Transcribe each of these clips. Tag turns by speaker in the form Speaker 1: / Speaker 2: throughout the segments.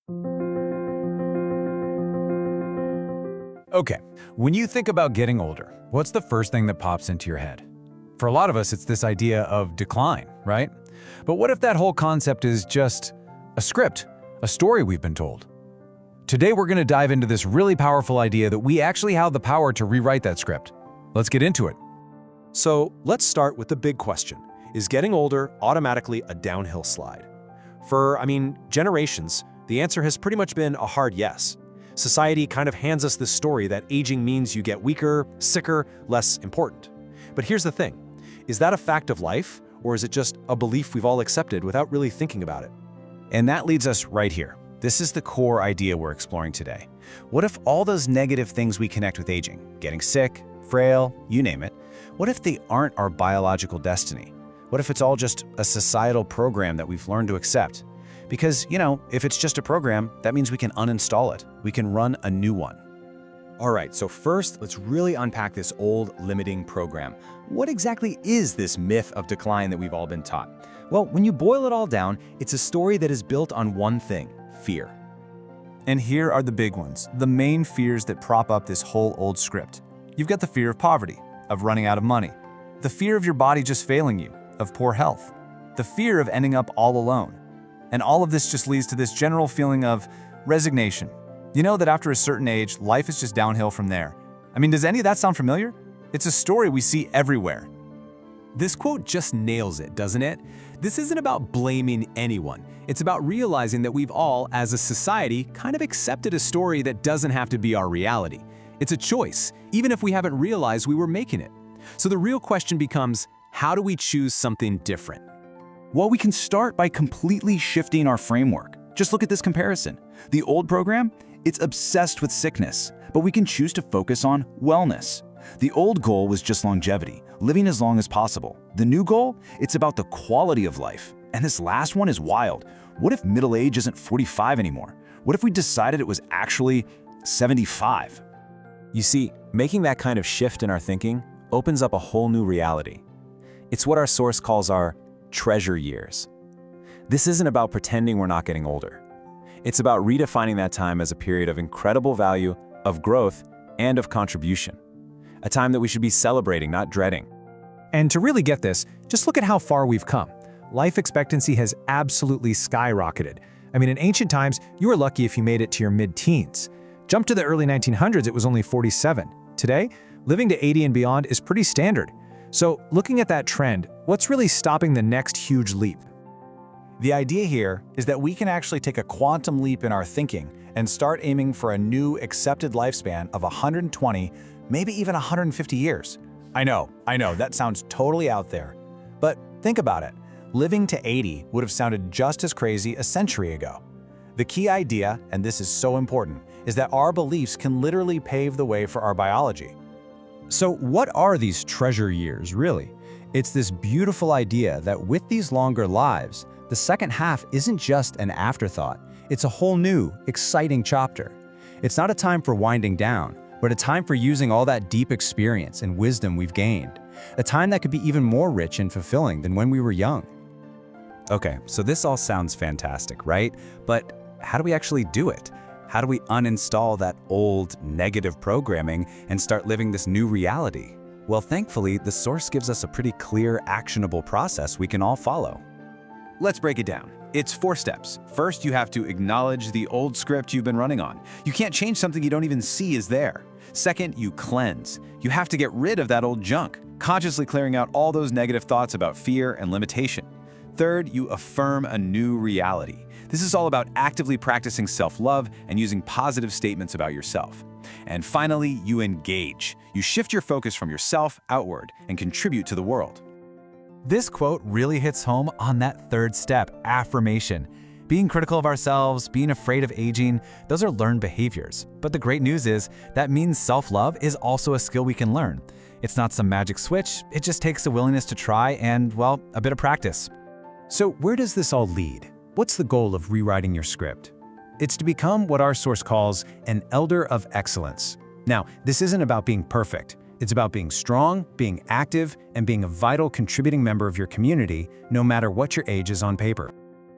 Speaker 1: Okay, when you think about getting older, what's the first thing that pops into your head? For a lot of us, it's this idea of decline, right? But what if that whole concept is just a script, a story we've been told? Today, we're going to dive into this really powerful idea that we actually have the power to rewrite that script. Let's get into it.
Speaker 2: So let's start with the big question. Is getting older automatically a downhill slide? For, generations, the answer has pretty much been a hard yes. Society kind of hands us this story that aging means you get weaker, sicker, less important. But here's the thing. Is that a fact of life, or is it just a belief we've all accepted without really thinking about it?
Speaker 1: And that leads us right here. This is the core idea we're exploring today. What if all those negative things we connect with aging, getting sick, frail, you name it, what if they aren't our biological destiny? What if it's all just a societal program that we've learned to accept? Because, if it's just a program, that means we can uninstall it. We can run a new one.
Speaker 3: All right, so first, let's really unpack this old limiting program. What exactly is this myth of decline that we've all been taught? Well, when you boil it all down, it's a story that is built on one thing: fear.
Speaker 4: And here are the big ones, the main fears that prop up this whole old script. You've got the fear of poverty, of running out of money, the fear of your body just failing you, of poor health, the fear of ending up all alone. And all of this just leads to this general feeling of resignation. You know that after a certain age, life is just downhill from there. Does any of that sound familiar? It's a story we see everywhere.
Speaker 5: This quote just nails it, doesn't it? This isn't about blaming anyone. It's about realizing that we've all, as a society, kind of accepted a story that doesn't have to be our reality. It's a choice, even if we haven't realized we were making it. So the real question becomes, how do we choose something different?
Speaker 4: Well, we can start by completely shifting our framework. Just look at this comparison. The old program, it's obsessed with sickness, but we can choose to focus on wellness. The old goal was just longevity, living as long as possible. The new goal, it's about the quality of life. And this last one is wild. What if middle age isn't 45 anymore? What if we decided it was actually 75?
Speaker 3: You see, making that kind of shift in our thinking opens up a whole new reality. It's what our source calls our treasure years. This isn't about pretending we're not getting older. It's about redefining that time as a period of incredible value, of growth, and of contribution. A time that we should be celebrating, not dreading.
Speaker 5: And to really get this, just look at how far we've come. Life expectancy has absolutely skyrocketed. In ancient times, you were lucky if you made it to your mid-teens. Jump to the early 1900s, it was only 47. Today, living to 80 and beyond is pretty standard. So, looking at that trend, what's really stopping the next huge leap?
Speaker 4: The idea here is that we can actually take a quantum leap in our thinking and start aiming for a new accepted lifespan of 120, maybe even 150 years. I know, that sounds totally out there. But think about it. Living to 80 would have sounded just as crazy a century ago. The key idea, and this is so important, is that our beliefs can literally pave the way for our biology.
Speaker 1: So what are these treasure years, really? It's this beautiful idea that with these longer lives, the second half isn't just an afterthought. It's a whole new, exciting chapter. It's not a time for winding down, but a time for using all that deep experience and wisdom we've gained. A time that could be even more rich and fulfilling than when we were young.
Speaker 3: Okay, so this all sounds fantastic, right? But how do we actually do it? How do we uninstall that old negative programming and start living this new reality? Well, thankfully, the source gives us a pretty clear, actionable process we can all follow.
Speaker 4: Let's break it down. It's 4 steps. First, you have to acknowledge the old script you've been running on. You can't change something you don't even see is there. Second, you cleanse. You have to get rid of that old junk, consciously clearing out all those negative thoughts about fear and limitation. Third, you affirm a new reality. This is all about actively practicing self-love and using positive statements about yourself. And finally, you engage. You shift your focus from yourself outward and contribute to the world.
Speaker 6: This quote really hits home on that third step, affirmation. Being critical of ourselves, being afraid of aging, those are learned behaviors. But the great news is that means self-love is also a skill we can learn. It's not some magic switch, it just takes a willingness to try and, well, a bit of practice.
Speaker 1: So where does this all lead? What's the goal of rewriting your script? It's to become what our source calls an elder of excellence. Now, this isn't about being perfect. It's about being strong, being active, and being a vital contributing member of your community, no matter what your age is on paper.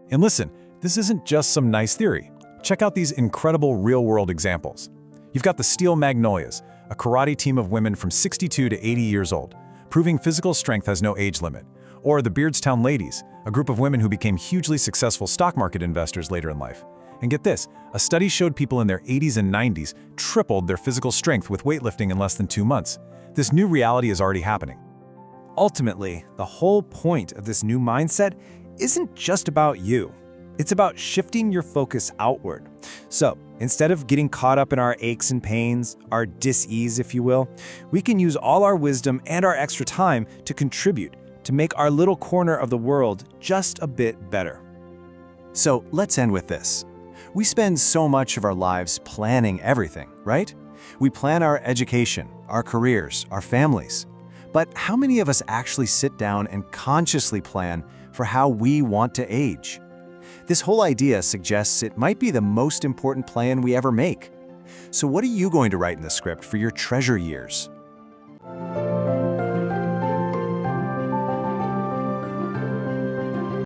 Speaker 2: And listen, this isn't just some nice theory.
Speaker 5: Check out these incredible real-world examples. You've got the Steel Magnolias, a karate team of women from 62 to 80 years old, proving physical strength has no age limit. Or the Beardstown Ladies, a group of women who became hugely successful stock market investors later in life. And get this, a study showed people in their 80s and 90s tripled their physical strength with weightlifting in less than 2 months. This new reality is already happening.
Speaker 2: Ultimately, the whole point of this new mindset isn't just about you. It's about shifting your focus outward. So, instead of getting caught up in our aches and pains, our dis-ease, if you will, we can use all our wisdom and our extra time to contribute, to make our little corner of the world just a bit better.
Speaker 1: So let's end with this. We spend so much of our lives planning everything, right? We plan our education, our careers, our families. But how many of us actually sit down and consciously plan for how we want to age? This whole idea suggests it might be the most important plan we ever make. So what are you going to write in the script for your treasure years?